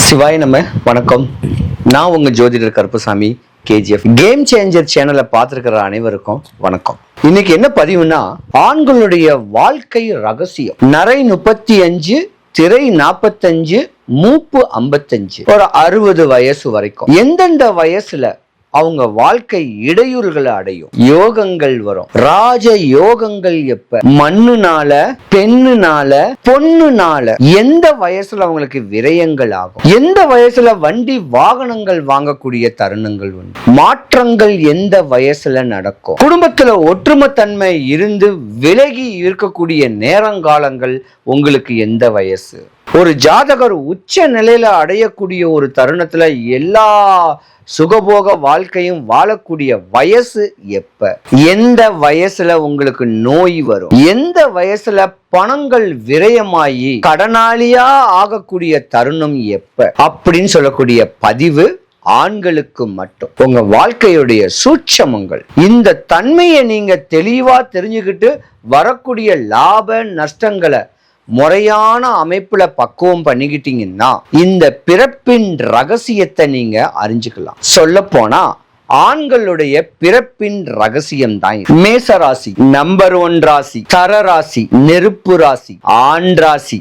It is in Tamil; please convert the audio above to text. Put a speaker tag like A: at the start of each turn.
A: சிவாய் நம்ம வணக்கம். நான் உங்க ஜோதிடர் கருப்பசாமி கேஜிஎஃப் கேம் சேஞ்சர் சேனலை பார்த்துருக்கிற அனைவருக்கும் வணக்கம். இன்னைக்கு என்ன பதிவுனா, ஆண்களுடைய வாழ்க்கை ரகசியம். நரை 35, திரை 45, மூப்பு 55, ஒரு 60 வயசு வரைக்கும் எந்தெந்த வயசுல அவங்க வாழ்க்கை இடையூறுகளை அடையும், யோகங்கள் வரும். ராஜ யோகங்கள் எப்ப? மண்ணுனால, பெண்ணுனால, பொண்ணுனால. எந்த வயசுல அவங்களுக்கு விரயங்கள் ஆகும், எந்த வயசுல வண்டி வாகனங்கள் வாங்கக்கூடிய தருணங்கள் உண்டு, மாற்றங்கள் எந்த வயசுல நடக்கும், குடும்பத்துல ஒற்றுமைத்தன்மை இருந்து விலகி இருக்கக்கூடிய நேரங்காலங்கள் உங்களுக்கு எந்த வயசு, ஒரு ஜாதகர் உச்ச நிலையில அடையக்கூடிய ஒரு தருணத்துல எல்லா சுகபோக வாழ்க்கையும் வாழக்கூடிய வயசு எப்ப, எந்த வயசுல உங்களுக்கு நோய் வரும், எந்த வயசுல பணங்கள் விரயமாயி கடனாளியா ஆகக்கூடிய தருணம் எப்ப அப்படின்னு சொல்லக்கூடிய பதிவு ஆண்களுக்கு மட்டும். உங்க வாழ்க்கையுடைய சூட்சமங்கள், இந்த தன்மையை நீங்க தெளிவா தெரிஞ்சுக்கிட்டு வரக்கூடிய லாப நஷ்டங்களை முறையான அமைப்புல பக்குவம் பண்ணிக்கிட்டீங்கன்னா இந்த பிறப்பின் ரகசியத்தை நீங்க அறிஞ்சுக்கலாம். சொல்ல போனா ஆண்களுடைய பிறப்பின் ரகசியம் தான் மேச ராசி, நம்பர் 1 ராசி, தர ராசி, நெருப்பு ராசி, ஆண் ராசி,